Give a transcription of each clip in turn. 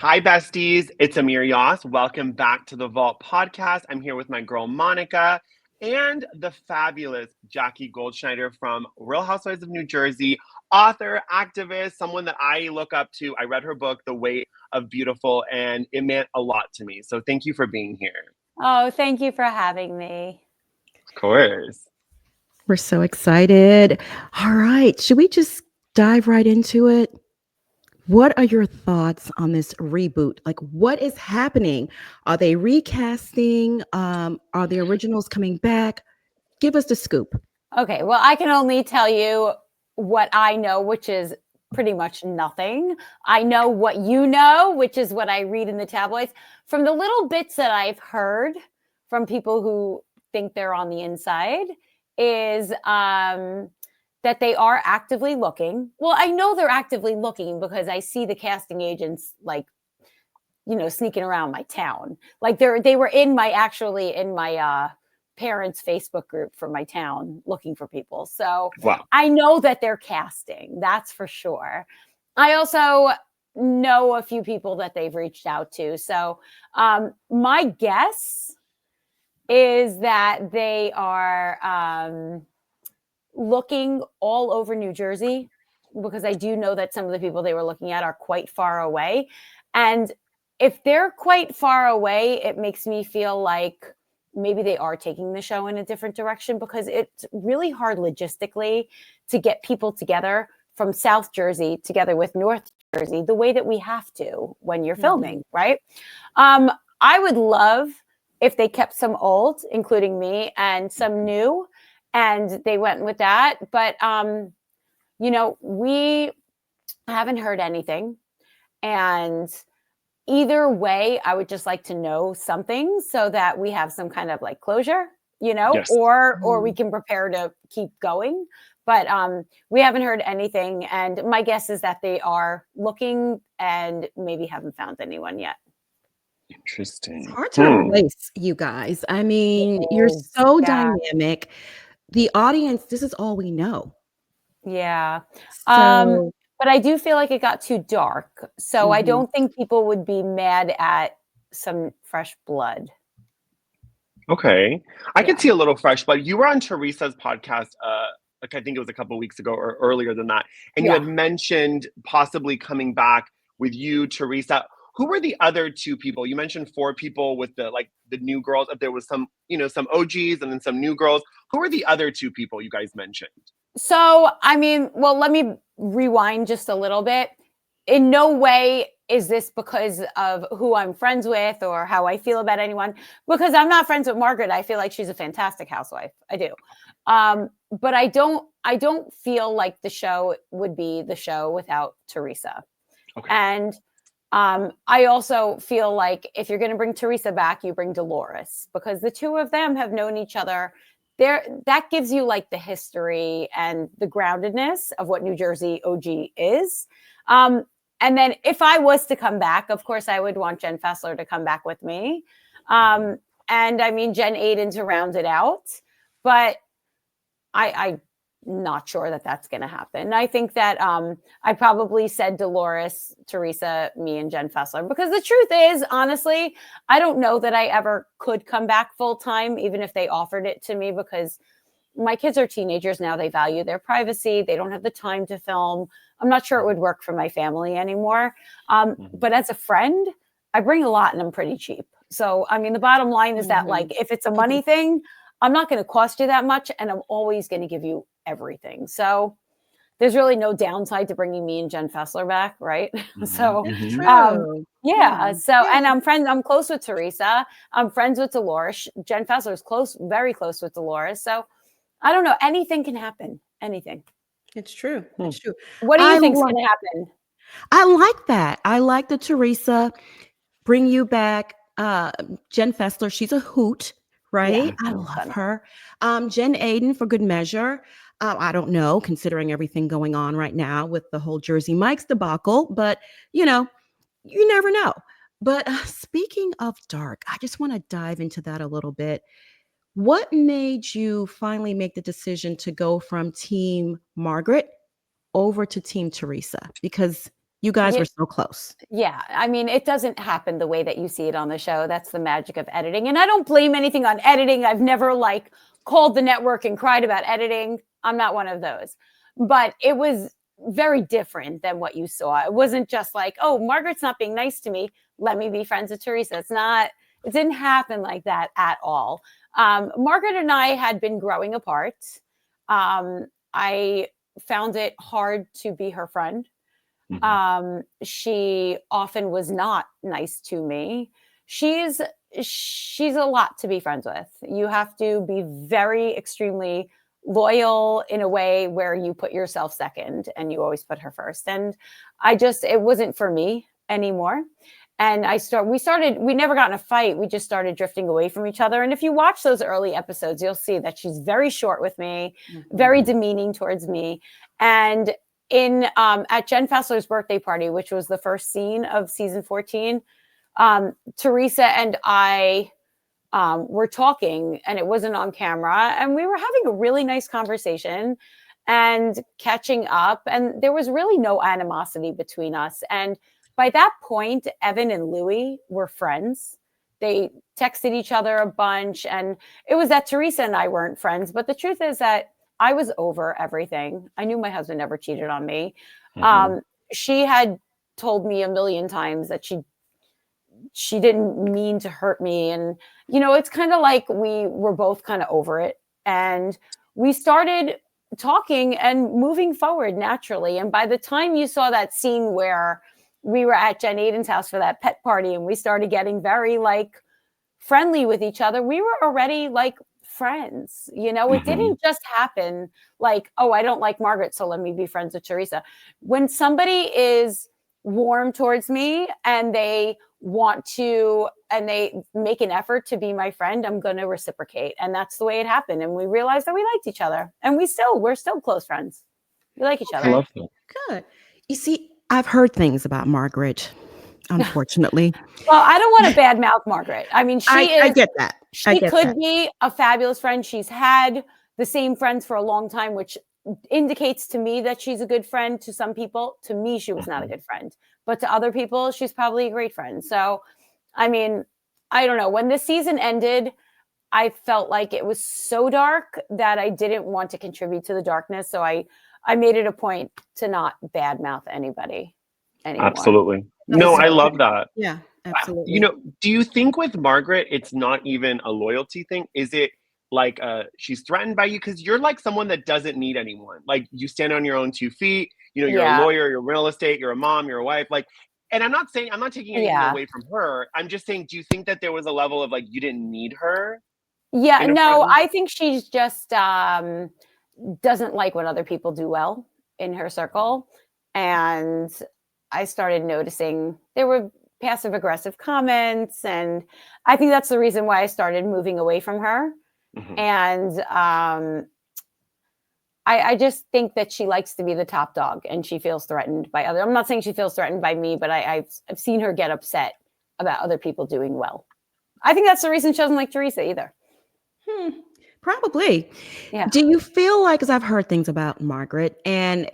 Hi, besties. It's Amir Yas. Welcome back to the Vault podcast. I'm here with my girl, Monica, and the fabulous Jackie Goldschneider from Real Housewives of New Jersey, author, activist, someone that I look up to. I read her book, The Weight of Beautiful, and it meant a lot to me. So thank you for being here. Oh, thank you for having me. Of course. We're so excited. All right. Should we just dive right into it? What are your thoughts on this reboot? Like, what is happening? Are they recasting? Are the originals coming back? Give us the scoop. Okay, well, I can only tell you what I know, which is pretty much nothing. I know what you know, which is what I read in the tabloids. From the little bits that I've heard from people who think they're on the inside, is that they are actively looking. Well, I know they're actively looking because I see the casting agents sneaking around my town. Like they were in my parents' Facebook group for my town looking for people. So Wow. I know that they're casting, that's for sure. I also know a few people that they've reached out to. So my guess is that they are looking all over New Jersey, because I do know that some of the people they were looking at are quite far away. And if they're quite far away, it makes me feel like maybe they are taking the show in a different direction, because it's really hard logistically to get people together from South Jersey together with North Jersey the way that we have to when you're filming, right? I would love if they kept some old, including me, and some new, and they went with that. But, we haven't heard anything. And either way, I would just like to know something so that we have some kind of like closure, Yes. or we can prepare to keep going. But we haven't heard anything. And my guess is that they are looking and maybe haven't found anyone yet. Interesting. It's hard to replace you guys. I mean, you're so dynamic. The audience, this is all we know. Yeah. So, but I do feel like it got too dark. So I don't think people would be mad at some fresh blood. Okay. I could see a little fresh, but you were on Teresa's podcast, I think it was a couple of weeks ago or earlier than that. And you had mentioned possibly coming back with you, Teresa. Who were the other two people? You mentioned 4 people with the new girls. If there was some OGs and then some new girls. Who were the other 2 people you guys mentioned? So, I mean, well, let me rewind just a little bit. In no way is this because of who I'm friends with or how I feel about anyone, because I'm not friends with Margaret. I feel like she's a fantastic housewife. I do. But I don't feel like the show would be the show without Teresa. Okay. And I also feel like if you're going to bring Teresa back, you bring Dolores, because the two of them have known each other. That gives you like the history and the groundedness of what New Jersey OG is. And then if I was to come back, of course, I would want Jen Fessler to come back with me. And I mean, Jen Aiden to round it out. But I'm not sure that that's going to happen. I think that I probably said Dolores, Teresa, me, and Jen Fessler, because the truth is, honestly, I don't know that I ever could come back full time, even if they offered it to me, because my kids are teenagers now. They value their privacy. They don't have the time to film. I'm not sure it would work for my family anymore. But as a friend, I bring a lot and I'm pretty cheap. So, I mean, the bottom line is that, like, if it's a money thing, I'm not going to cost you that much, and I'm always going to give you everything. So there's really no downside to bringing me and Jen Fessler back, right? So, yeah. So, and I'm close with Teresa. I'm friends with Dolores. Jen Fessler is very close with Dolores. So I don't know. Anything can happen. Anything. it's true. It's true. What do you think is going to happen? I like that. I like the Teresa bring you back. Jen Fessler, she's a hoot, right? Yeah, I love her. Jen Aiden for good measure. I don't know, considering everything going on right now with the whole Jersey Mike's debacle, but you never know. But speaking of dark, I just want to dive into that a little bit. What made you finally make the decision to go from Team Margaret over to Team Teresa? Because You guys were so close. Yeah. I mean, it doesn't happen the way that you see it on the show. That's the magic of editing. And I don't blame anything on editing. I've never like called the network and cried about editing. I'm not one of those. But it was very different than what you saw. It wasn't just like, oh, Margaret's not being nice to me. Let me be friends with Teresa. It didn't happen like that at all. Margaret and I had been growing apart. I found it hard to be her friend. She often was not nice to me. She's a lot to be friends with. You have to be very extremely loyal in a way where you put yourself second and you always put her first. And it wasn't for me anymore. And we never got in a fight. We just started drifting away from each other. And if you watch those early episodes, you'll see that she's very short with me, very demeaning towards me. And at Jen Fessler's birthday party, which was the first scene of season 14, Teresa and I were talking, and it wasn't on camera, and we were having a really nice conversation and catching up, and there was really no animosity between us. And by that point, Evan and Louie were friends. They texted each other a bunch, and it was that Teresa and I weren't friends. But the truth is that I was over everything. I knew my husband never cheated on me. She had told me a million times that she didn't mean to hurt me. And, it's kind of like we were both kind of over it. And we started talking and moving forward naturally. And by the time you saw that scene where we were at Jen Aiden's house for that pet party and we started getting very like friendly with each other, we were already like friends. It didn't just happen like, oh, I don't like Margaret, so let me be friends with Teresa. When somebody is warm towards me and they want to, and they make an effort to be my friend, I'm going to reciprocate. And that's the way it happened. And we realized that we liked each other, and we're still close friends. We like each other. I love that. Good. You see, I've heard things about Margaret, unfortunately. Well, I don't want to badmouth Margaret. I mean, I get that. She could be a fabulous friend. She's had the same friends for a long time, which indicates to me that she's a good friend to some people. To me, she was not a good friend. But to other people, she's probably a great friend. So, I mean, I don't know. When the season ended, I felt like it was so dark that I didn't want to contribute to the darkness. So I made it a point to not badmouth anybody anymore. Absolutely. No, I love that. Yeah, absolutely. Do you think with Margaret, it's not even a loyalty thing? Is it like she's threatened by you? Because you're like someone that doesn't need anyone. Like you stand on your own 2 feet. You're a lawyer, you're real estate, you're a mom, you're a wife. Like, and I'm not taking anything away from her. I'm just saying, do you think that there was a level of like, you didn't need her? Yeah, no, I think she's just doesn't like when other people do well in her circle. And I started noticing there were passive aggressive comments. And I think that's the reason why I started moving away from her. And I just think that she likes to be the top dog and she feels threatened by others. I'm not saying she feels threatened by me, but I've seen her get upset about other people doing well. I think that's the reason she doesn't like Teresa either. Probably. Yeah. Do you feel like, because I've heard things about Margaret, and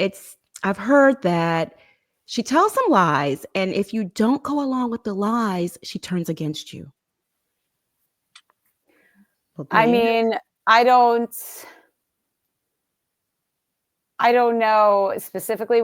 I've heard that she tells some lies, and if you don't go along with the lies, she turns against you. I mean, I don't know specifically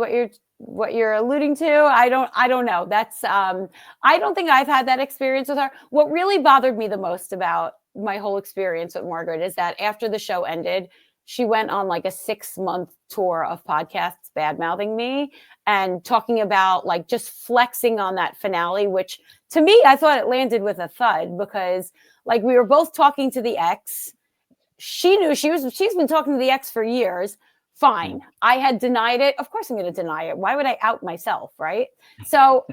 what you're alluding to. I don't know. That's I don't think I've had that experience with her. What really bothered me the most about my whole experience with Margaret is that after the show ended, she went on like a 6-month tour of podcasts bad-mouthing me and talking about like just flexing on that finale, which to me, I thought it landed with a thud because like we were both talking to the ex. She knew she's been talking to the ex for years. Fine. I had denied it. Of course I'm going to deny it. Why would I out myself? Right. So,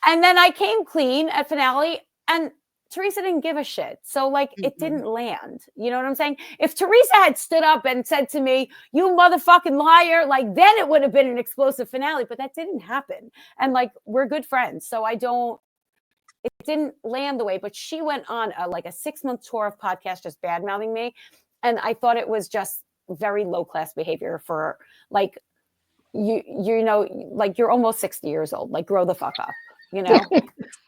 and then I came clean at finale and Teresa didn't give a shit. So like it didn't land. You know what I'm saying? If Teresa had stood up and said to me, you motherfucking liar, like then it would have been an explosive finale, but that didn't happen. And like, we're good friends. So it didn't land the way, but she went on a 6-month tour of podcasts, just bad-mouthing me. And I thought it was just very low-class behavior for you know, like you're almost 60 years old. Like grow the fuck up, you know?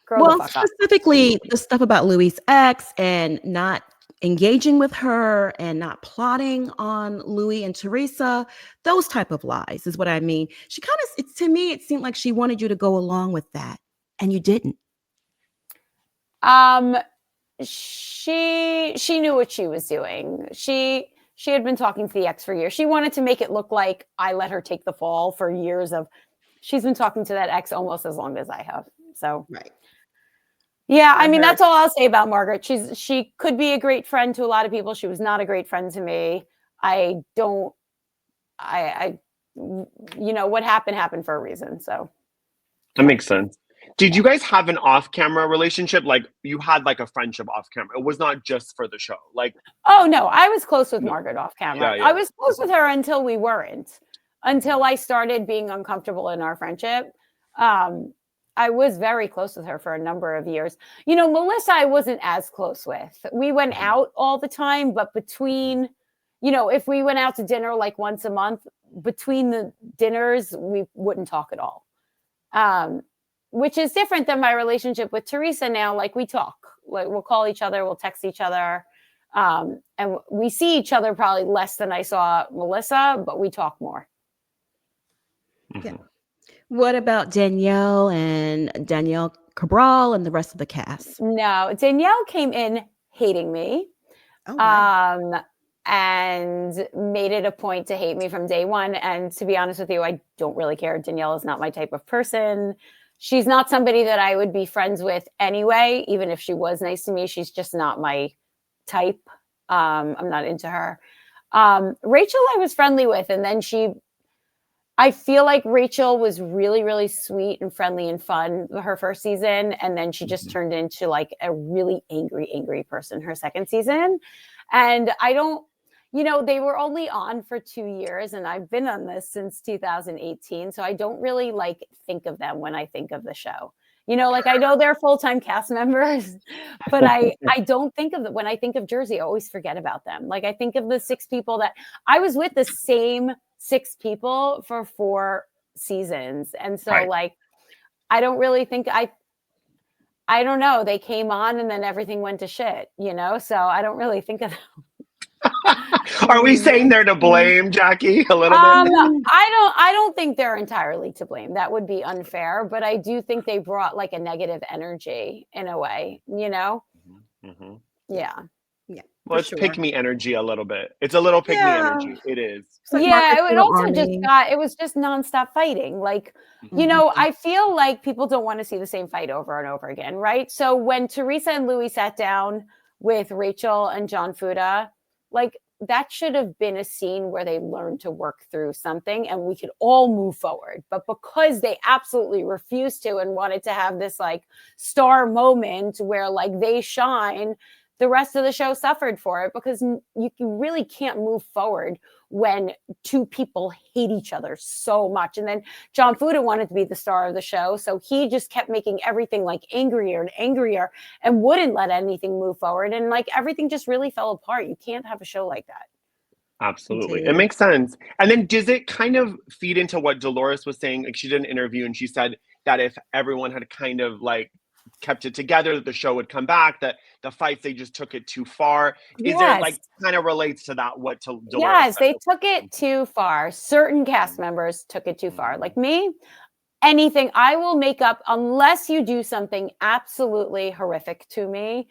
Grow Well, the fuck up. specifically the stuff about Louis' ex and not engaging with her and not plotting on Louis and Teresa, those type of lies is what I mean. She kind of, it's to me, it seemed like she wanted you to go along with that, and you didn't. She knew what she was doing. She had been talking to the ex for years. She wanted to make it look like I let her take the fall for years of. She's been talking to that ex almost as long as I have. So Right. Yeah, I mean, that's all I'll say about Margaret. She could be a great friend to a lot of people. She was not a great friend to me. You know, what happened for a reason. So that makes sense. Did you guys have an off-camera relationship? Like you had like a friendship off camera. It was not just for the show. Like, oh no, I was close with No. Margaret off camera. Yeah. I was close with her until we weren't. Until I started being uncomfortable in our friendship. I was very close with her for a number of years. You know, Melissa, I wasn't as close with. We went out all the time, but between, you know, if we went out to dinner like once a month, between the dinners, we wouldn't talk at all. Which is different than my relationship with Teresa now. Like we talk, like we'll call each other, we'll text each other. And we see each other probably less than I saw Melissa, but we talk more. Yeah. What about Danielle Cabral and the rest of the cast? No, Danielle came in hating me. Oh, wow. And made it a point to hate me from day one. And to be honest with you, I don't really care. Danielle is not my type of person. She's not somebody that I would be friends with anyway, even if she was nice to me. She's just not my type. I'm not into her. Rachel I was friendly with, and then I feel like Rachel was really, really sweet and friendly and fun her first season. And then she just turned into like a really angry person her second season. And I don't, you know, they were only on for 2 years and I've been on this since 2018. So I don't really like think of them when I think of the show. You know, like I know they're full-time cast members, but I don't think of them. When I think of Jersey, I always forget about them. Like I think of the 6 people that I was with, the same 6 people for 4 seasons. And so like, I don't really think I don't know. They came on and then everything went to shit, you know? So I don't really think of them. Are we saying they're to blame, Jackie, a little bit? I don't think they're entirely to blame. That would be unfair, but I do think they brought like a negative energy in a way, you know? Mm-hmm. Yeah. Yeah. Well, it's pick me energy a little bit. It's a little pick me energy. It is. Like it was just nonstop fighting. Like, you know, I feel like people don't want to see the same fight over and over again, right? So when Teresa and Louis sat down with Rachel and John Fuda, like that should have been a scene where they learned to work through something and we could all move forward. But because they absolutely refused to and wanted to have this like star moment where like they shine, the rest of the show suffered for it because you really can't move forward when 2 people hate each other so much. And then John Fuda wanted to be the star of the show. So he just kept making everything like angrier and angrier and wouldn't let anything move forward. And like everything just really fell apart. You can't have a show like that. Absolutely. It makes sense. And then does it kind of feed into what Dolores was saying? Like she did an interview and she said that if everyone had kind of like kept it together, that the show would come back, that the fights, they just took it too far. Is there like kind of relates to that what to Dolores Yes, said? they took it too far. Certain cast members took it too far. Like me, anything I will make up unless you do something absolutely horrific to me.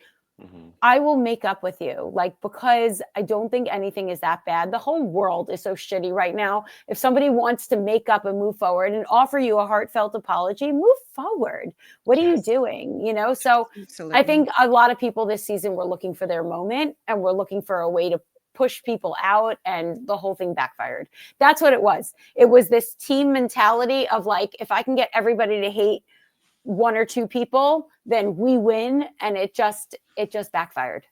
I will make up with you, like, because I don't think anything is that bad. The whole world is so shitty right now. If somebody wants to make up and move forward and offer you a heartfelt apology, move forward. What are you doing? You know? So I think a lot of people this season were looking for their moment and we're looking for a way to push people out, and the whole thing backfired. That's what it was. It was this team mentality of like, if I can get everybody to hate 1 or 2 people, then we win. And it just backfired.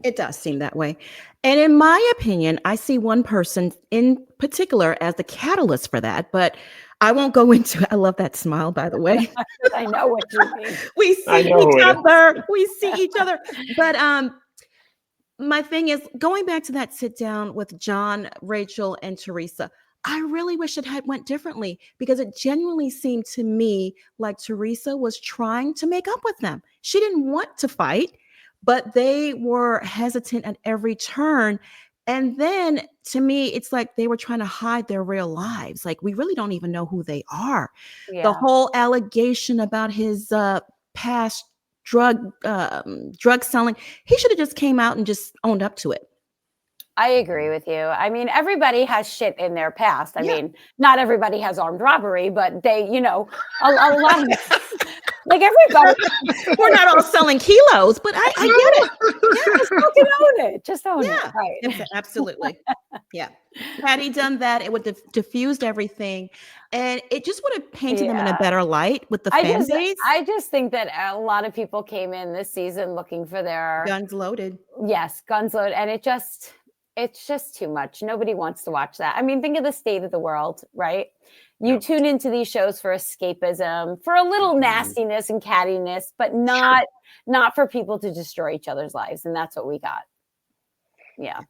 It does seem that way. And in my opinion, I see one person in particular as the catalyst for that, but I won't go into it. I love that smile, by the way. I know what you mean. We see each other. We see each other. But my thing is, going back to that sit down with John, Rachel, and Teresa, I really wish it had went differently because it genuinely seemed to me like Teresa was trying to make up with them. She didn't want to fight, but they were hesitant at every turn. And then to me, it's like they were trying to hide their real lives. Like we really don't even know who they are. The Yeah. whole allegation about his past drug selling, he should have just came out and just owned up to it. I agree with you. I mean, everybody has shit in their past. I Yeah. mean, not everybody has armed robbery, but they, a lot of like everybody. We're not all selling kilos, but I get it. Just fucking own it. Just own it. Yeah, Right. absolutely. Yeah. Had he done that, it would have diffused everything, and it just would have painted them in a better light with the fan base. I just think that a lot of people came in this season looking for their Guns loaded. Yes, guns loaded, and it's just too much. Nobody wants to watch that. I mean, think of the state of the world, right? You tune into these shows for escapism, for a little nastiness and cattiness, but not for people to destroy each other's lives, and that's what we got. Yeah.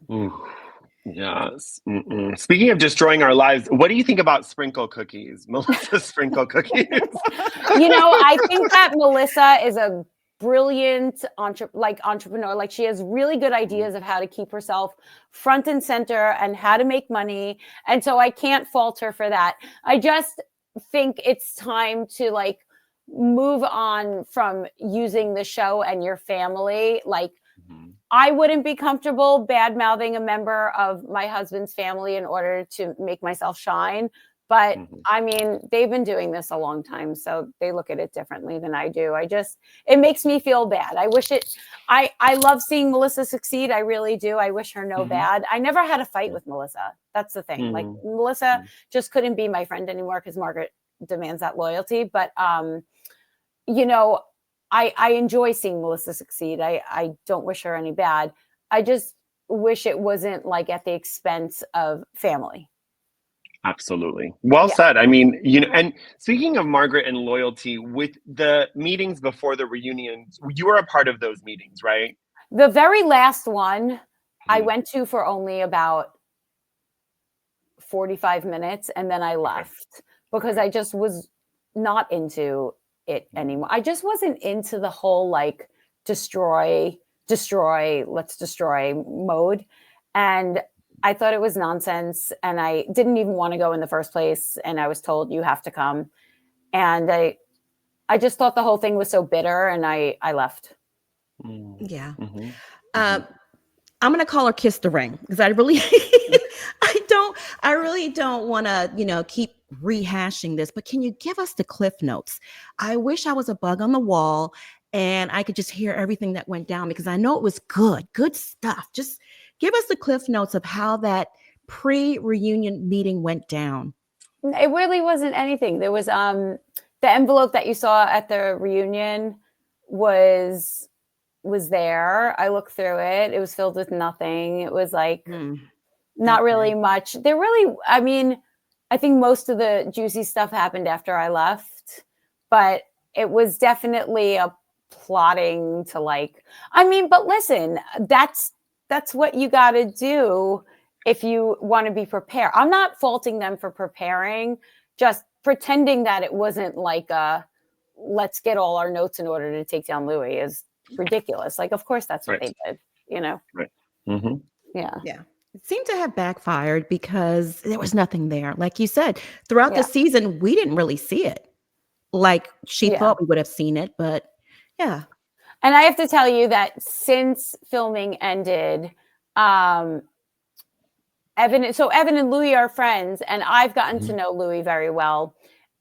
Yes. Speaking of destroying our lives, what do you think about sprinkle cookies, Melissa? Sprinkle cookies. I think that Melissa is a brilliant entrepreneur. Like she has really good ideas of how to keep herself front and center and how to make money. And so I can't fault her for that. I just think it's time to like move on from using the show and your family. Like I wouldn't be comfortable bad mouthing a member of my husband's family in order to make myself shine. But I mean, they've been doing this a long time, so they look at it differently than I do. It makes me feel bad. I love seeing Melissa succeed. I really do. I wish her no bad. I never had a fight with Melissa. That's the thing. Like Melissa just couldn't be my friend anymore because Margaret demands that loyalty. But, I enjoy seeing Melissa succeed. I don't wish her any bad. I just wish it wasn't like at the expense of family. Absolutely. Well said. I mean, and speaking of Margaret and loyalty, with the meetings before the reunions, you were a part of those meetings, right? The very last one I went to for only about 45 minutes, and then I left because I just was not into it anymore. I just wasn't into the whole like destroy, let's destroy mode. And I thought it was nonsense, and I didn't even want to go in the first place. And I was told you have to come, and I just thought the whole thing was so bitter, and I left. Yeah, I'm gonna call her Kiss the Ring because I really, I really don't want to, keep rehashing this. But can you give us the cliff notes? I wish I was a bug on the wall and I could just hear everything that went down because I know it was good stuff. Just give us the cliff notes of how that pre-reunion meeting went down. It really wasn't anything. There was the envelope that you saw at the reunion was there. I looked through it. It was filled with nothing. It was like not really much. I think most of the juicy stuff happened after I left, but it was definitely a plotting to but listen, that's what you got to do if you want to be prepared. I'm not faulting them for preparing, just pretending that it wasn't like let's get all our notes in order to take down Louis is ridiculous. Like, of course that's what they did, Right. Yeah. It seemed to have backfired because there was nothing there. Like you said, throughout the season, we didn't really see it. Like she thought we would have seen it, but yeah. And I have to tell you that since filming ended, Evan and Louis are friends, and I've gotten to know Louis very well.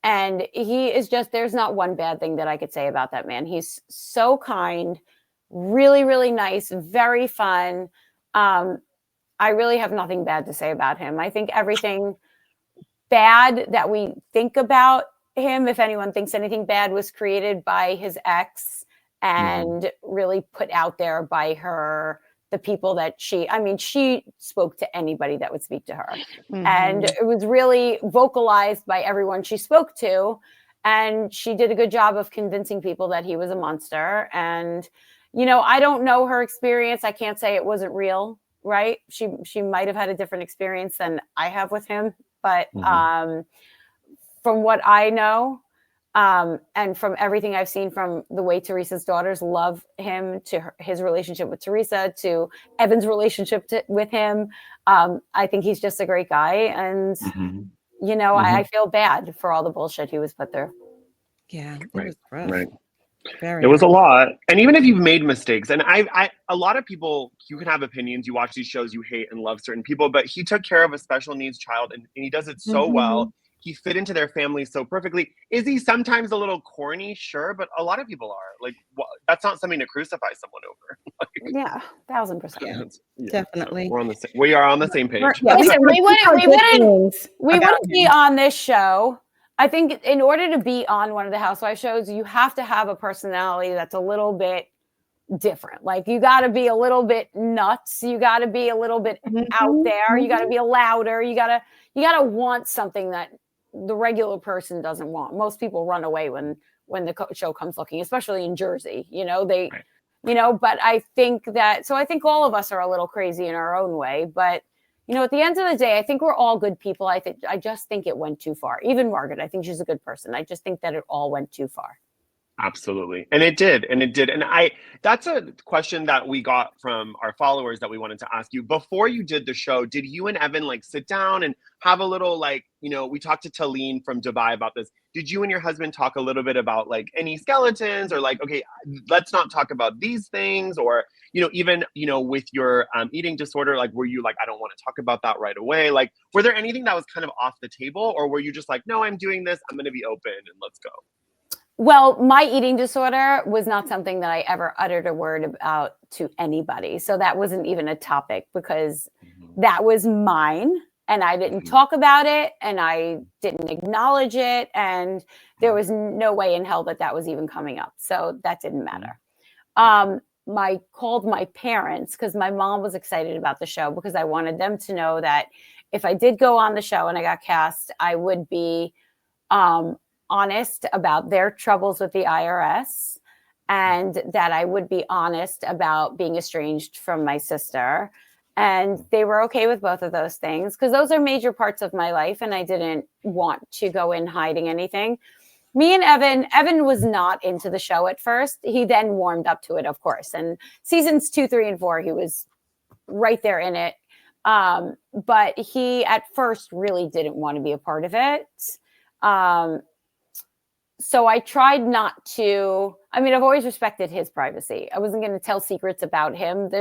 And he is there's not one bad thing that I could say about that man. He's so kind, really, really nice, very fun. I really have nothing bad to say about him. I think everything bad that we think about him, if anyone thinks anything bad, was created by his ex and really put out there by her, the people that she spoke to anybody that would speak to her. And it was really vocalized by everyone she spoke to. And she did a good job of convincing people that he was a monster. And, I don't know her experience. I can't say it wasn't real, right? She might have had a different experience than I have with him, But from what I know, and from everything I've seen from the way Teresa's daughters love him, to his relationship with Teresa, to Evan's relationship with him, I think he's just a great guy. And, you know, I feel bad for all the bullshit he was put through. Yeah, it was rough. Right. Very It was a rough. lot. And even if you've made mistakes, and a lot of people, you can have opinions, you watch these shows, you hate and love certain people, but he took care of a special needs child and he does it so well. He fit into their family so perfectly. Is he sometimes a little corny? Sure, but a lot of people are. Like, that's not something to crucify someone over. Like, yeah, 1000%. Yeah, definitely. So we are on the same page. Yeah, Listen, we wouldn't be on this show. I think in order to be on one of the Housewives shows, you have to have a personality that's a little bit different. Like, you got to be a little bit nuts. You got to be a little bit out there. You got to be louder. You got to want something that the regular person doesn't want. Most people run away when the show comes looking, especially in Jersey. You know, you know, but I think all of us are a little crazy in our own way. But, you know, at the end of the day, I think we're all good people. I just think it went too far. Even Margaret, I think she's a good person. I just think that it all went too far. Absolutely. And it did. And that's a question that we got from our followers that we wanted to ask you. Before you did the show, did you and Evan like sit down and have a little, like, you know, we talked to Talene from Dubai about this. Did you and your husband talk a little bit about like any skeletons, or like, okay, let's not talk about these things, or, you know, even, you know, with your eating disorder, like, were you like, I don't want to talk about that right away? Like, were there anything that was kind of off the table, or were you just like, no, I'm doing this, I'm going to be open and let's go? Well, my eating disorder was not something that I ever uttered a word about to anybody. So that wasn't even a topic, because that was mine and I didn't talk about it and I didn't acknowledge it. And there was no way in hell that was even coming up. So that didn't matter. I called my parents because my mom was excited about the show, because I wanted them to know that if I did go on the show and I got cast, I would be honest about their troubles with the IRS, and that I would be honest about being estranged from my sister. And they were okay with both of those things, because those are major parts of my life. And I didn't want to go in hiding anything. Me and Evan was not into the show at first. He then warmed up to it, of course. And seasons 2, 3, and 4, he was right there in it. But he at first really didn't want to be a part of it. So I tried not to. I mean, I've always respected his privacy. I wasn't going to tell secrets about him.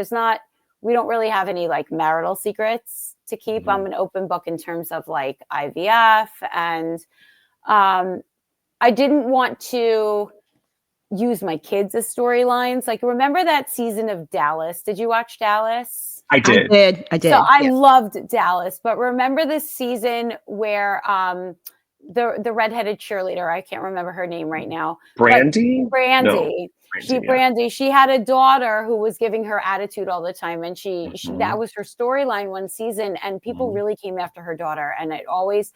We don't really have any like marital secrets to keep. I'm an open book in terms of like IVF. And I didn't want to use my kids as storylines. Like, remember that season of Dallas? Did you watch Dallas? I did. So I loved Dallas. But remember this season where the redheaded cheerleader, I can't remember her name right now. Brandy? Brandy. She had a daughter who was giving her attitude all the time, and she that was her storyline one season, and people really came after her daughter, and I always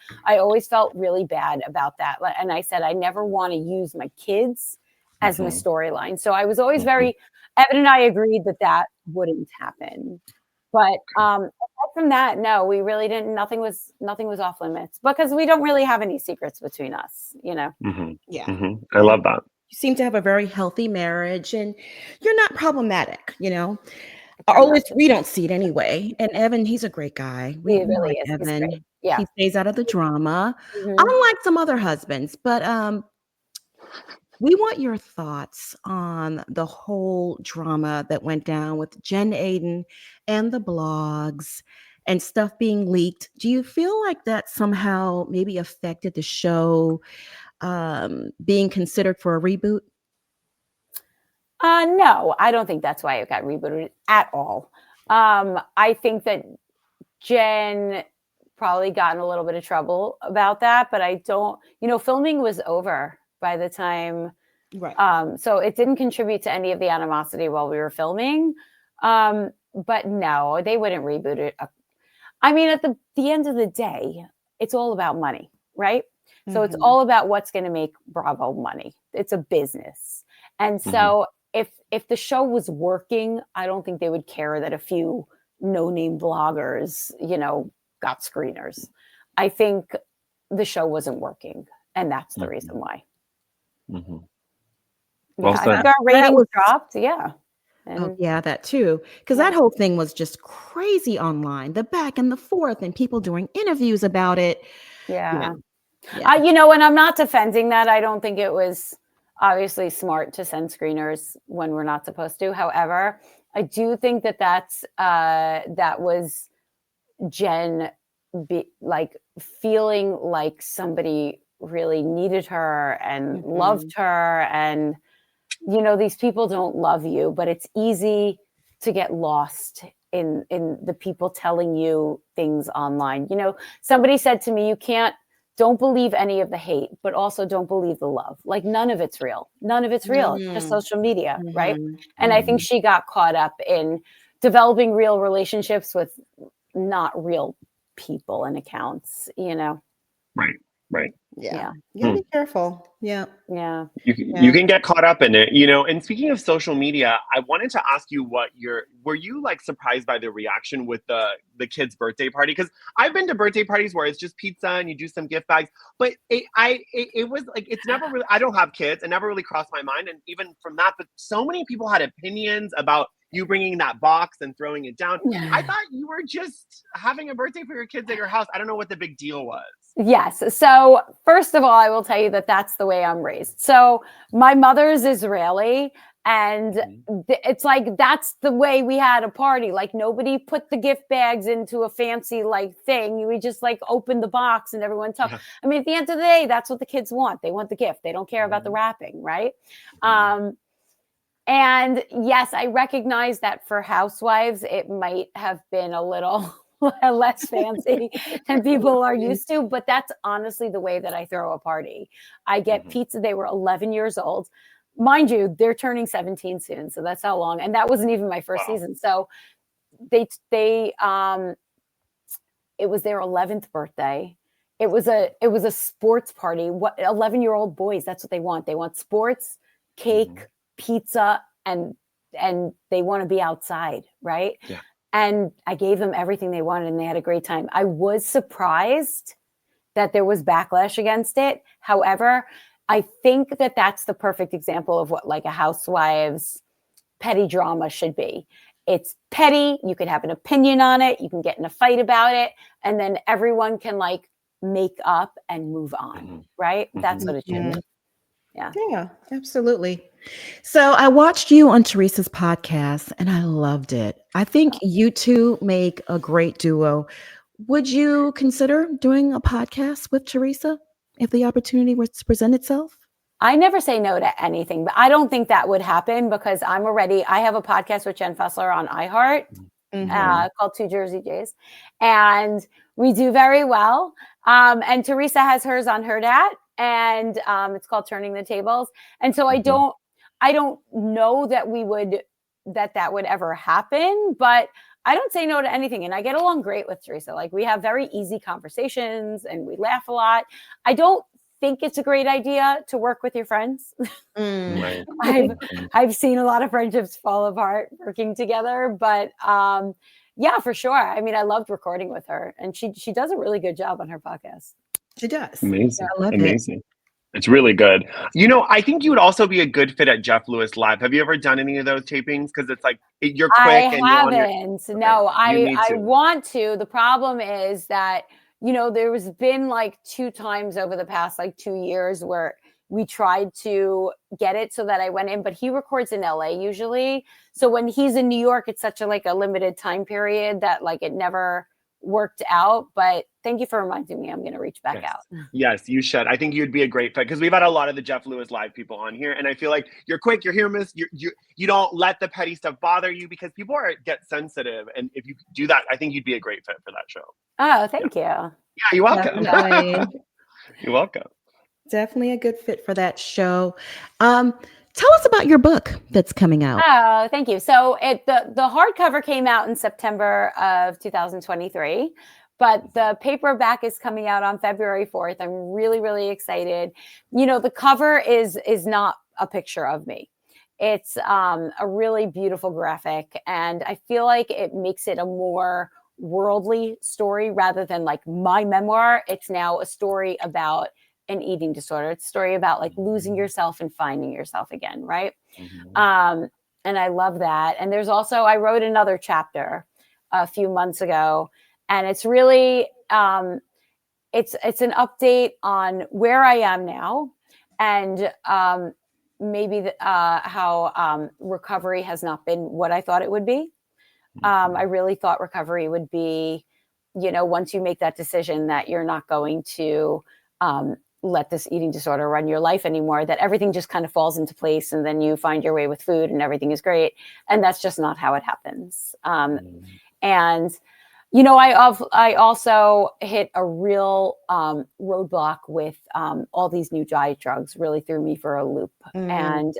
felt really bad about that. And I said I never want to use my kids as my storyline. So I was always Evan and I agreed that wouldn't happen. But apart from that, no, we really didn't. Nothing was off limits, because we don't really have any secrets between us, you know? Yeah. I love that. You seem to have a very healthy marriage and you're not problematic, you know? Or at least we don't see it anyway. And Evan, he's a great guy. He really like is. Evan. Yeah. He stays out of the drama. Unlike some other husbands. But we want your thoughts on the whole drama that went down with Jen Aiden and the blogs and stuff being leaked. Do you feel like that somehow maybe affected the show being considered for a reboot? No, I don't think that's why it got rebooted at all. I think that Jen probably got in a little bit of trouble about that, but I don't, filming was over by the time. Right. So it didn't contribute to any of the animosity while we were filming. But no, they wouldn't reboot it. I mean, at the end of the day, it's all about money, right? So it's all about what's going to make Bravo money. It's a business. And so if the show was working, I don't think they would care that a few no-name bloggers, got screeners. I think the show wasn't working, and that's the reason why. Mm-hmm. Well, I think our ratings dropped. Yeah. Oh, yeah, that too. Because that whole thing was just crazy online, the back and the forth, and people doing interviews about it. Yeah. Yeah. And I'm not defending that. I don't think it was obviously smart to send screeners when we're not supposed to. However, I do think that was Jen feeling like somebody really needed her and loved her. And, these people don't love you, but it's easy to get lost in the people telling you things online. Somebody said to me, don't believe any of the hate, but also don't believe the love. Like none of it's real. None of it's real. It's just social media, right? And I think she got caught up in developing real relationships with not real people and accounts, Right. Yeah. You gotta be careful. Yeah. You can get caught up in it, and speaking of social media, I wanted to ask you were you like surprised by the reaction with the kid's birthday party? Because I've been to birthday parties where it's just pizza and you do some gift bags, but it was like, it's never really, I don't have kids, it never really crossed my mind. And even from that, but so many people had opinions about you bringing that box and throwing it down. I thought you were just having a birthday for your kids at your house. I don't know what the big deal was. Yes. So first of all, I will tell you that that's the way I'm raised. So my mother's Israeli, and it's like, that's the way we had a party. Like nobody put the gift bags into a fancy thing. We just opened the box and everyone talked. I mean, at the end of the day, that's what the kids want. They want the gift. They don't care about the wrapping. Right. And yes, I recognize that for Housewives, it might have been a little less fancy than people are used to, but that's honestly the way that I throw a party. I get pizza. They were 11 years old. Mind you, they're turning 17 soon. So that's how long. And that wasn't even my first season. So it was their 11th birthday. It was a sports party. 11-year-old boys, that's what they want. They want sports, cake, pizza, and they want to be outside, right? Yeah. And I gave them everything they wanted, and they had a great time. I was surprised that there was backlash against it. However, I think that that's the perfect example of what a Housewives petty drama should be. It's petty. You can have an opinion on it. You can get in a fight about it, and then everyone can make up and move on, right? That's what it should be. Yeah, absolutely. So I watched you on Teresa's podcast and I loved it. I think you two make a great duo. Would you consider doing a podcast with Teresa if the opportunity were to present itself? I never say no to anything, but I don't think that would happen because I have a podcast with Jen Fessler on iHeart called Two Jersey Jays, and we do very well. And Teresa has hers on her dad, and it's called Turning the Tables. And so I don't know that that would ever happen, but I don't say no to anything. And I get along great with Teresa. We have very easy conversations and we laugh a lot. I don't think it's a great idea to work with your friends. Right. I've seen a lot of friendships fall apart working together, but yeah, for sure. I mean, I loved recording with her, and she does a really good job on her podcast. She does. Amazing. I love it. It's really good. I think you would also be a good fit at Jeff Lewis Live. Have you ever done any of those tapings? Because it's you're quick. I haven't. No, I want to. The problem is that there was been 2 times over the past 2 years where we tried to get it so that I went in, but he records in LA usually. So when he's in New York, it's such a limited time period that it never worked out. But thank you for reminding me. I'm going to reach back out. Yes, you should. I think you'd be a great fit because we've had a lot of the Jeff Lewis Live people on here, and I feel like you're quick, you're humorous, you don't let the petty stuff bother you because people get sensitive, and if you do that, I think you'd be a great fit for that show. Oh, thank you. Yeah, you're welcome. You're welcome. Definitely a good fit for that show. Tell us about your book that's coming out. Oh, thank you. So the hardcover came out in September of 2023, but the paperback is coming out on February 4th. I'm really, really excited. The cover is not a picture of me. It's a really beautiful graphic, and I feel like it makes it a more worldly story rather than like my memoir. It's now a story about an eating disorder. It's a story about like losing yourself and finding yourself again, right? And I love that. And there's also, I wrote another chapter a few months ago, and it's really it's an update on where I am now, and maybe how recovery has not been what I thought it would be. I really thought recovery would be, once you make that decision that you're not going to let this eating disorder run your life anymore, that everything just kind of falls into place and then you find your way with food and everything is great. And that's just not how it happens. And I also hit a real roadblock with all these new diet drugs. Really threw me for a loop, and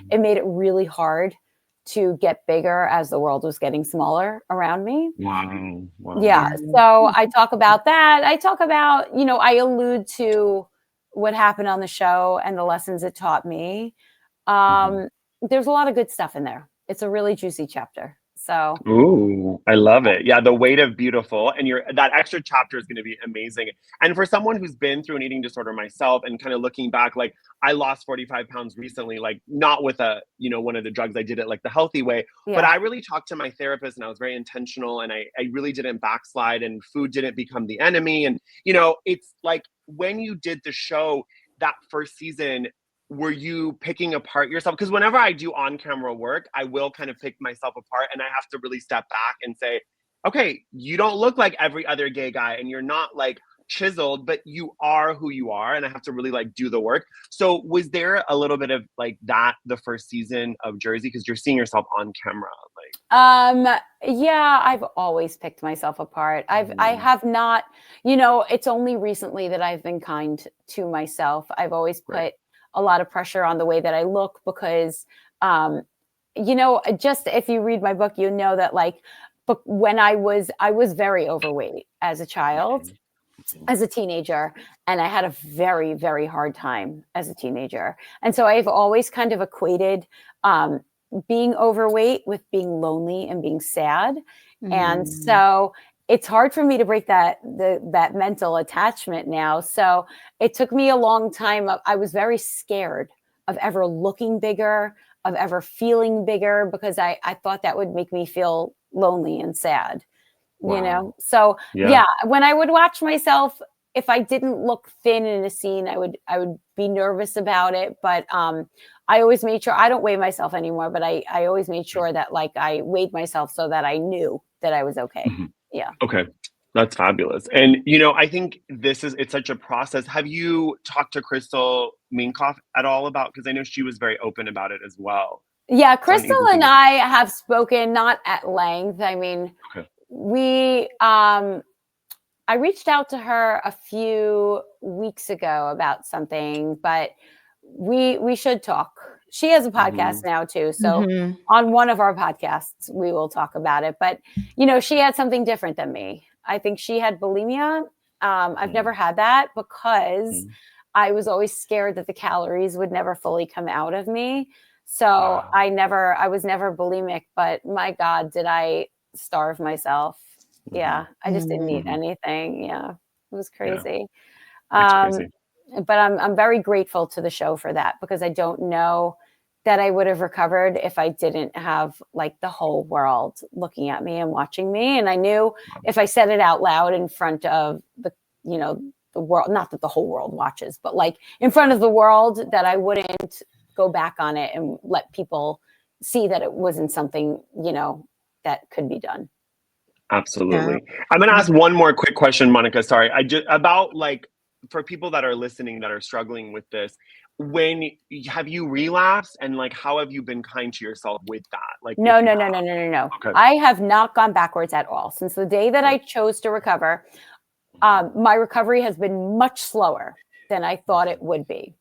it made it really hard to get bigger as the world was getting smaller around me. Wow. Yeah. So I talk about that. I talk about, I allude to what happened on the show and the lessons it taught me. There's a lot of good stuff in there. It's a really juicy chapter. So, ooh, I love it. Yeah, the weight of beautiful, and that extra chapter is going to be amazing. And for someone who's been through an eating disorder myself, and kind of looking back, like I lost 45 pounds recently, like not with one of the drugs. I did it like the healthy way, but I really talked to my therapist, and I was very intentional, and I really didn't backslide, and food didn't become the enemy. And it's like when you did the show that first season, were you picking apart yourself? Because whenever I do on-camera work, I will kind of pick myself apart, and I have to really step back and say, okay, you don't look like every other gay guy, and you're not like chiseled, but you are who you are, and I have to really like do the work. So was there a little bit of like that the first season of Jersey, because you're seeing yourself on camera? Yeah, I've always picked myself apart. I have not, it's only recently that I've been kind to myself. I've always put a lot of pressure on the way that I look, because, just if you read my book, that like, but when I was very overweight as a child, as a teenager, and I had a very, very hard time as a teenager. And so I've always kind of equated being overweight with being lonely and being sad. And so it's hard for me to break that mental attachment now. So it took me a long time. I was very scared of ever looking bigger, of ever feeling bigger, because I thought that would make me feel lonely and sad. So yeah, when I would watch myself, if I didn't look thin in a scene, I would be nervous about it. But I always made sure, I don't weigh myself anymore, but I always made sure that like I weighed myself so that I knew that I was okay. Yeah. Okay. That's fabulous. And, I think it's such a process. Have you talked to Crystal Minkoff at all about, because I know she was very open about it as well. Yeah. Crystal and I have spoken, not at length. I mean, I reached out to her a few weeks ago about something, but we should talk. She has a podcast now too. So on one of our podcasts, we will talk about it. But, she had something different than me. I think she had bulimia. I've never had that, because I was always scared that the calories would never fully come out of me. So I was never bulimic, but my God, did I starve myself. Yeah. I just didn't eat anything. Yeah. It was crazy. Crazy. But I'm very grateful to the show for that, because I don't know that I would have recovered if I didn't have like the whole world looking at me and watching me. And I knew if I said it out loud in front of the world, not that the whole world watches, but like in front of the world, that I wouldn't go back on it and let people see that it wasn't something, that could be done. Absolutely. I'm going to ask one more quick question, Monica. Sorry. About like, for people that are listening that are struggling with this, have you relapsed, and like, how have you been kind to yourself with that? Like, no. Okay. I have not gone backwards at all. Since the day that I chose to recover, my recovery has been much slower than I thought it would be,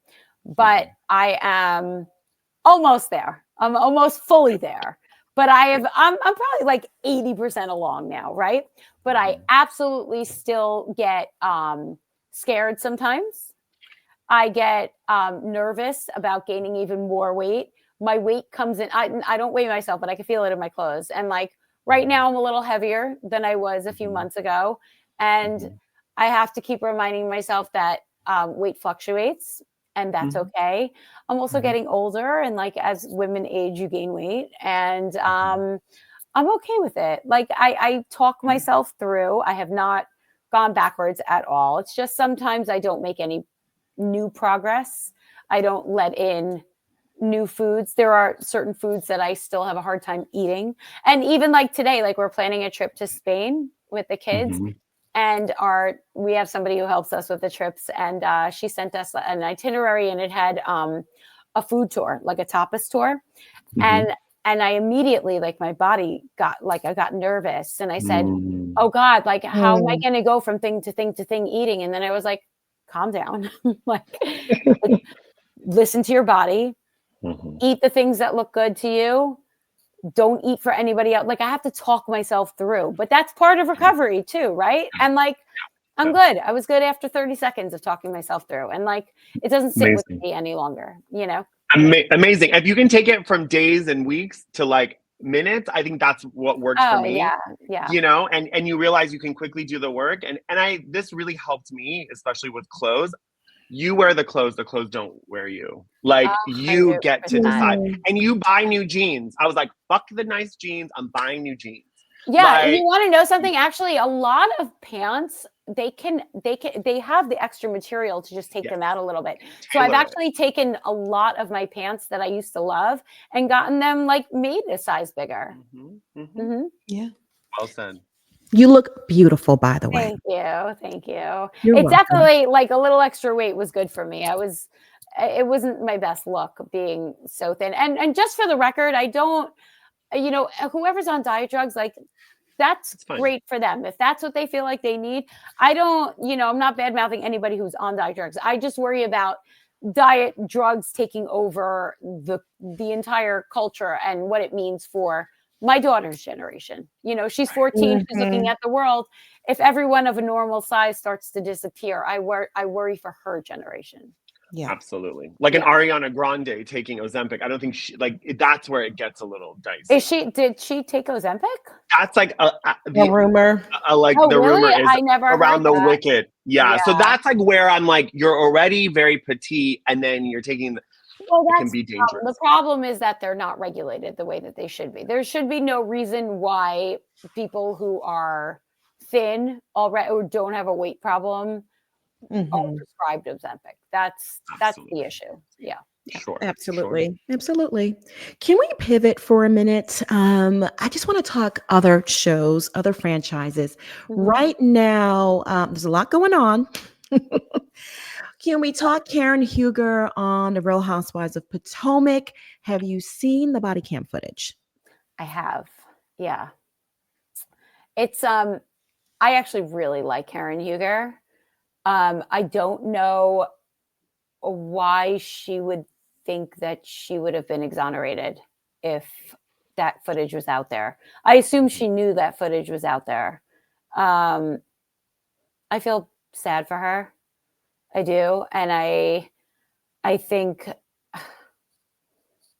but I am almost there. I'm almost fully there. But I'm probably like 80% along now, right? But I absolutely still get scared sometimes. I get nervous about gaining even more weight. My weight comes in. I don't weigh myself, but I can feel it in my clothes. And like Right now, I'm a little heavier than I was a few months ago. And I have to keep reminding myself that weight fluctuates and that's okay. I'm also getting older. And like as women age, you gain weight. And I'm okay with it. Like I talk myself through. I have not gone backwards at all. It's just sometimes I don't make any new progress. I don't let in new foods. There are certain foods that I still have a hard time eating. And even like today, like we're planning a trip to Spain with the kids. And we have somebody who helps us with the trips. And she sent us an itinerary and it had a food tour, like a tapas tour. And I immediately, like my body I got nervous and I said, oh God, like how am I going to go from thing to thing to thing eating? And then I was like, calm down, like listen to your body, eat the things that look good to you. Don't eat for anybody else. Like I have to talk myself through, but that's part of recovery too. Right. And like, I'm good. I was good after 30 seconds of talking myself through and like, it doesn't sit with me any longer, you know? Amazing. If you can take it from days and weeks to like minutes, I think that's what works for me. Yeah. You know, and you realize you can quickly do the work. And this really helped me, especially with clothes. You wear the clothes don't wear you. Like you 100%. get to decide. And you buy new jeans. I was like, fuck the nice jeans. I'm buying new jeans. Yeah, like, you want to know something? Actually, a lot of pants, they have the extra material to just take them out a little bit. So I've actually taken a lot of my pants that I used to love and gotten them like made a size bigger. Yeah. Well said. You look beautiful, by the way. Thank you. You're welcome. Definitely like a little extra weight was good for me. It wasn't my best look being so thin. And just for the record, I don't, you know, whoever's on diet drugs, like that's great for them. If that's what they feel like they need, I don't, you know, I'm not bad mouthing anybody who's on diet drugs. I just worry about diet drugs taking over the entire culture and what it means for my daughter's generation. You know, she's 14, she's looking at the world. If everyone of a normal size starts to disappear, I worry for her generation. Yeah, absolutely. Like an Ariana Grande taking Ozempic. I don't think that's where it gets a little dicey. Did she take Ozempic? That's like the rumor. The rumor is I never around the wicked. Yeah. So that's like where I'm like, you're already very petite, and then you're taking. It can be dangerous. The problem is that they're not regulated the way that they should be. There should be no reason why people who are thin already or don't have a weight problem are prescribed Ozempic. That's the issue. Yeah. Sure. Absolutely. Can we pivot for a minute? I just want to talk other shows, other franchises. Right now, there's a lot going on. Can we talk Karen Huger on the Real Housewives of Potomac? Have you seen the body cam footage? I have. Yeah. It's I actually really like Karen Huger. I don't know why she would think that she would have been exonerated if that footage was out there. I assume she knew that footage was out there. I feel sad for her. I do. And I think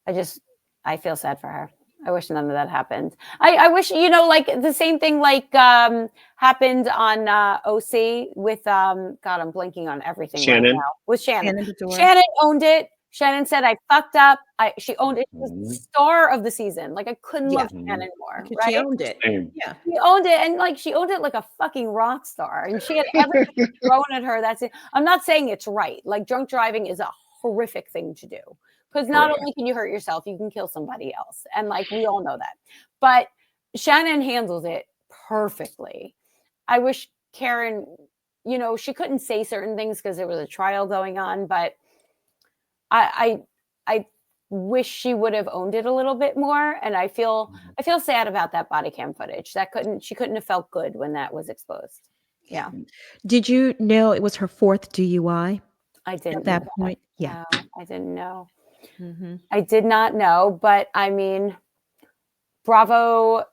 I feel sad for her. I wish none of that happened. I wish, you know, like the same thing like happened on OC with God, I'm blanking on everything Shannon. right now. With Shannon. Shannon owned it. Shannon said, I fucked up. She owned it. She was the star of the season. Like I couldn't love Shannon more. Right? She owned it. Yeah. She owned it. And like she owned it like a fucking rock star. And she had everything thrown at her. That's it. I'm not saying it's right. Like drunk driving is a horrific thing to do. Because not only can you hurt yourself, you can kill somebody else. And like, we all know that. But Shannon handles it perfectly. I wish Karen, you know, she couldn't say certain things because there was a trial going on, but I wish she would have owned it a little bit more. And I feel sad about that body cam footage. She couldn't have felt good when that was exposed. Yeah. Did you know it was her 4th DUI? I didn't at that point. Yeah. No, I didn't know. I did not know, but I mean, Bravo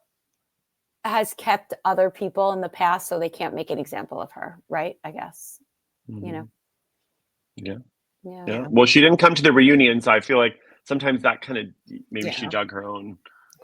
has kept other people in the past, so they can't make an example of her, right? I guess, you know. Yeah. Well, she didn't come to the reunion, so I feel like sometimes that kind of maybe she dug her own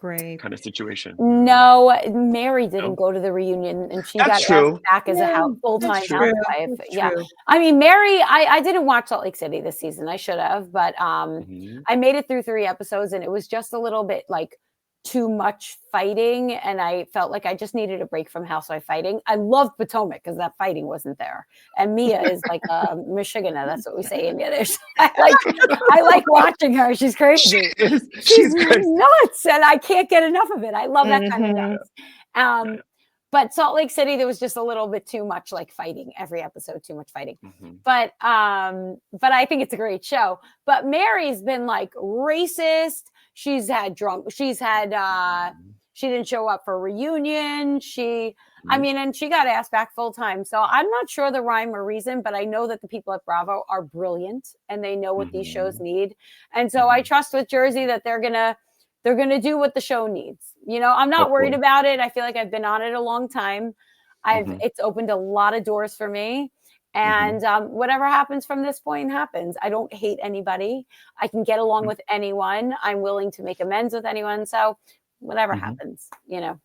Great. kind of situation. No, Mary didn't go to the reunion, and she That's got true. asked back as a full-time housewife. That's Yeah, true. I mean, Mary, I didn't watch Salt Lake City this season. I should have, but I made it through 3 episodes, and it was just a little bit like too much fighting, and I felt like I just needed a break from housewife fighting. I loved Potomac because that fighting wasn't there, and Mia is like a Michiganer. That's what we say in Yiddish. I like watching her. She's crazy. She's nuts, and I can't get enough of it. I love that kind of nuts. But Salt Lake City, there was just a little bit too much like fighting every episode, too much fighting. But I think it's a great show. But Mary's been like racist. She's had she didn't show up for a reunion. I mean, and she got asked back full time. So I'm not sure the rhyme or reason, but I know that the people at Bravo are brilliant and they know what these shows need. And so I trust with Jersey that they're gonna do what the show needs. You know, I'm not worried about it. I feel like I've been on it a long time. It's opened a lot of doors for me. And whatever happens from this point happens. I don't hate anybody. I can get along with anyone. I'm willing to make amends with anyone. So whatever happens, you know.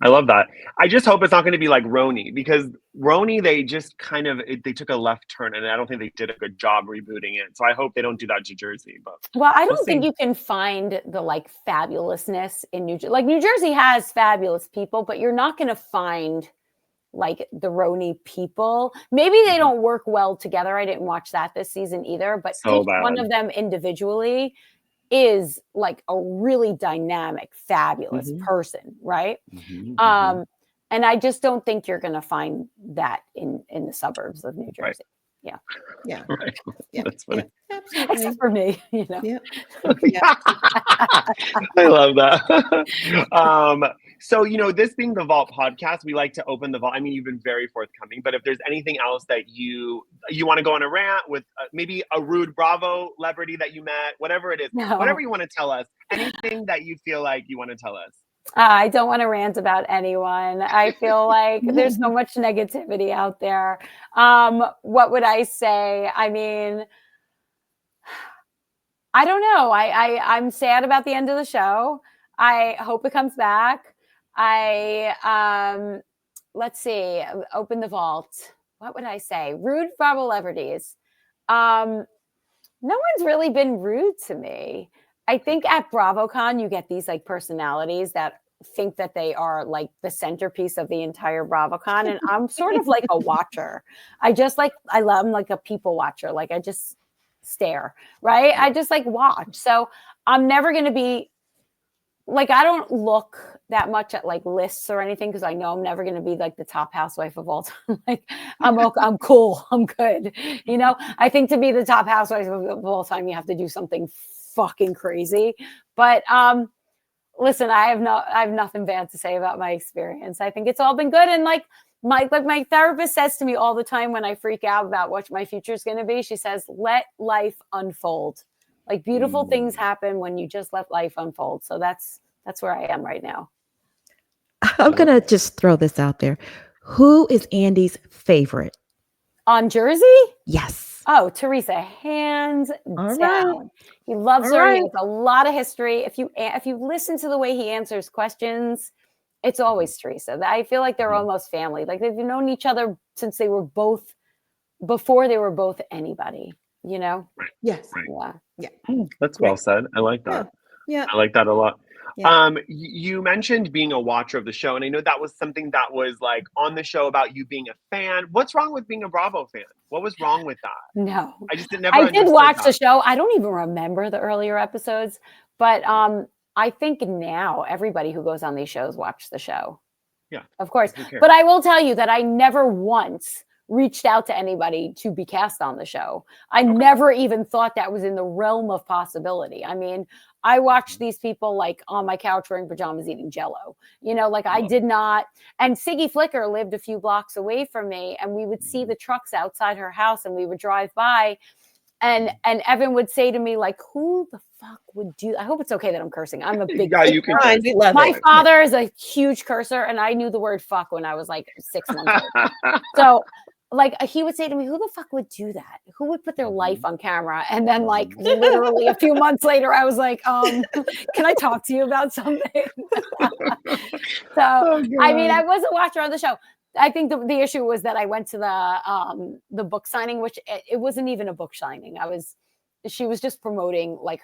I love that. I just hope it's not going to be like RHONJ, because RHONJ, they just kind of, they took a left turn, and I don't think they did a good job rebooting it. So I hope they don't do that to Jersey. But well, I don't think you can find the like fabulousness in New Jersey. Like New Jersey has fabulous people, but you're not going to find like the RHONJ people. Maybe they don't work well together. I didn't watch that this season either, but each one of them individually is like a really dynamic, fabulous person, right? And I just don't think you're going to find that in the suburbs of New Jersey. Yeah. Right. That's funny. Absolutely. Except for me, you know. I love that. So, you know, this being the Vault podcast, we like to open the vault. I mean, you've been very forthcoming, but if there's anything else that you want to go on a rant with, maybe a rude Bravo celebrity that you met, whatever it is, whatever you want to tell us, anything that you feel like you want to tell us. I don't want to rant about anyone. I feel like there's so much negativity out there. What would I say? I mean, I don't know. I'm sad about the end of the show. I hope it comes back. Let's see, open the vault. What would I say? Rude Bravo celebrities. No one's really been rude to me. I think at BravoCon, you get these like personalities that think that they are like the centerpiece of the entire BravoCon. And I'm sort of like a watcher. I'm like a people watcher. Like I just stare, right? I just like watch. So I'm never going to be like, I don't look that much at like lists or anything, because I know I'm never going to be like the top housewife of all time. Like I'm cool. I'm good. You know, I think to be the top housewife of all time, you have to do something fucking crazy. But listen, I have nothing bad to say about my experience. I think it's all been good. And like my therapist says to me all the time when I freak out about what my future is going to be, she says, let life unfold. Like beautiful things happen when you just let life unfold. So that's where I am right now. I'm going to just throw this out there. Who is Andy's favorite? On Jersey? Yes. Oh, Teresa, hands down. Right. He loves her. He has a lot of history. If you listen to the way he answers questions, it's always Teresa. I feel like they're almost family. Like they've known each other since before they were both anybody, you know? Right. Yes. Right. Yeah. That's well said. I like that. Yeah. I like that a lot. Yeah. You mentioned being a watcher of the show, and I know that was something that was like on the show about you being a fan. What's wrong with being a Bravo fan? What was wrong with that? No, I just did watch the show. I don't even remember the earlier episodes, but I think now everybody who goes on these shows watch the show. Yeah, of course. But I will tell you that I never once reached out to anybody to be cast on the show. I never even thought that was in the realm of possibility. I mean, I watched these people like on my couch wearing pajamas eating Jell-O. You know, like I did not. And Siggy Flicker lived a few blocks away from me, and we would see the trucks outside her house, and we would drive by, and Evan would say to me, like, who the fuck would do? I hope it's okay that I'm cursing. I'm a big you can curse. We love my it. father is a huge cursor, and I knew the word fuck when I was like 6 months old. So like he would say to me, who the fuck would do that? Who would put their life on camera? And then like literally a few months later, I was like, can I talk to you about something? So, I mean, I was a watcher of the show. I think the issue was that I went to the book signing, which it wasn't even a book signing. She was just promoting like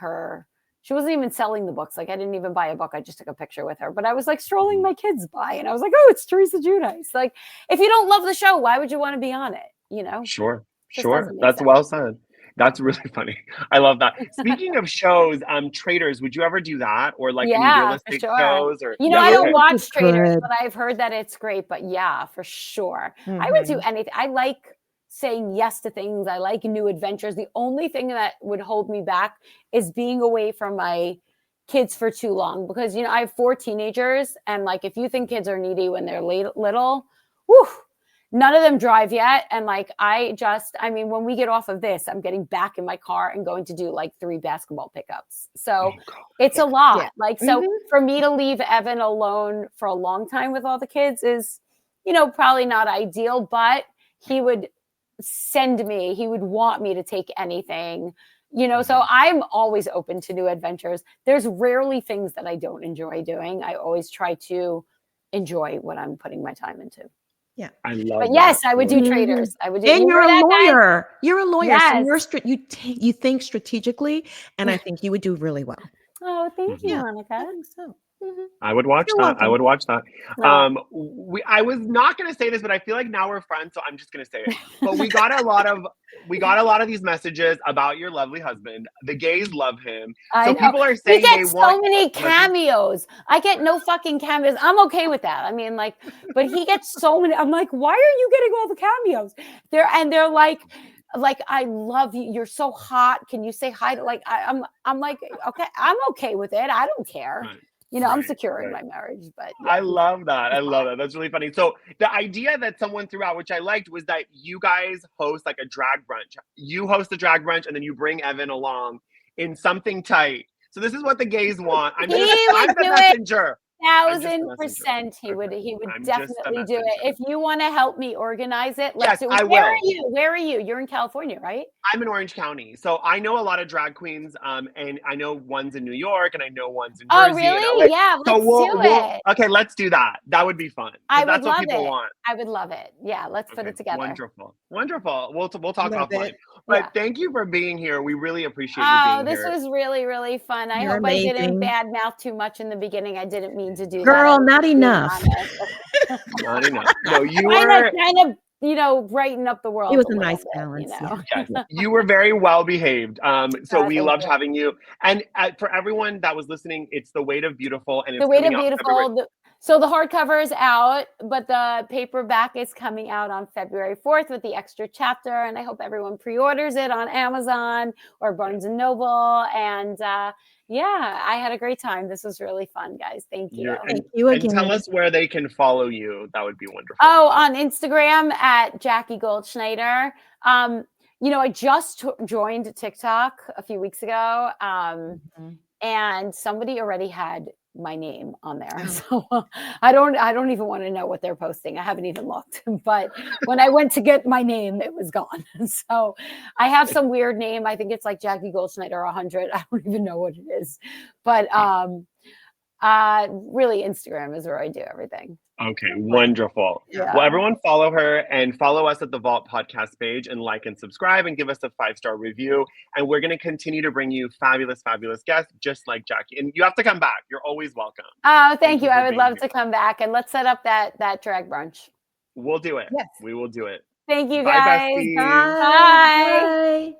she wasn't even selling the books. Like I didn't even buy a book. I just took a picture with her, but I was like strolling my kids by and I was like, oh, it's Teresa Giudice. Like if you don't love the show, why would you want to be on it? You know? Sure. That's well said. That's really funny. I love that. Speaking of shows, Traders, would you ever do that? Or like any realistic shows? Or I don't watch Traders, but I've heard that it's great. But yeah, for sure. I would do anything. I like saying yes to things. I like new adventures. The only thing that would hold me back is being away from my kids for too long because, I have 4 teenagers and like, if you think kids are needy when they're little, whew, none of them drive yet. And like, when we get off of this, I'm getting back in my car and going to do like 3 basketball pickups. So it's a lot. So for me to leave Evan alone for a long time with all the kids is, probably not ideal, but he would he would want me to take anything, so I'm always open to new adventures. There's rarely things that I don't enjoy doing. I always try to enjoy what I'm putting my time into. Yeah. I love But yes, I would do Traders. I would do. And you're a lawyer. You're a lawyer. Yes. So you think strategically, and I think you would do really well. Oh, thank you, Monica. I think so. I would watch that. welcome. I would watch that. No. I was not going to say this, but I feel like now we're friends, so I'm just going to say it. But we got a lot of these messages about your lovely husband. The gays love him. So people are saying we get so many cameos. I get no fucking cameos. I'm okay with that. I mean, like, but he gets so many. I'm like, why are you getting all the cameos? They're like, I love you. You're so hot. Can you say hi to I'm like, okay, I'm okay with it. I don't care. Right. I'm secure in my marriage, but I love that. I love that. That's really funny. So the idea that someone threw out, which I liked, was that you guys host like a drag brunch. You host a drag brunch and then you bring Evan along in something tight. So this is what the gays want. I'm the messenger. 1,000% he would definitely do it. If you want to help me organize it, let's do it. Where are you? You're in California, right? I'm in Orange County. So I know a lot of drag queens, and I know one's in New York and I know one's in Jersey. Oh, really? Yeah, let's do it. Okay, let's do that. That would be fun. That's what people want. I would love it. Yeah, let's put it together. Wonderful. We'll talk offline. But thank you for being here. We really appreciate you being here. This was really, really fun. I hope I didn't badmouth too much in the beginning. I didn't mean to do that. Girl, not enough. Not enough. No, you were kind of, brighten up the world. It was a nice balance. Yes, you were very well behaved. So we loved having you. And for everyone that was listening, it's The Weight of Beautiful, and it's The Weight of Beautiful. So the hardcover is out, but the paperback is coming out on February 4th with the extra chapter. And I hope everyone pre-orders it on Amazon or Barnes & Noble. And I had a great time. This was really fun, guys. Thank you. Thank you again. And tell us where they can follow you. That would be wonderful. Oh, on Instagram at Jackie Goldschneider. I just joined TikTok a few weeks ago. And somebody already had my name on there. So I don't even want to know what they're posting. I haven't even looked, but when I went to get my name, it was gone. So I have some weird name. I think it's like Jackie Goldschneider 100. I don't even know what it is, but really Instagram is where I do everything. Okay, wonderful. Yeah. Well, everyone follow her and follow us at the Vault podcast page and like and subscribe and give us a 5-star review. And we're going to continue to bring you fabulous, fabulous guests just like Jackie. And you have to come back. You're always welcome. Oh, thank you. I would love to come back, and let's set up that drag brunch. We'll do it. Yes. We will do it. Thank you, Bye, guys. besties. Bye. Bye.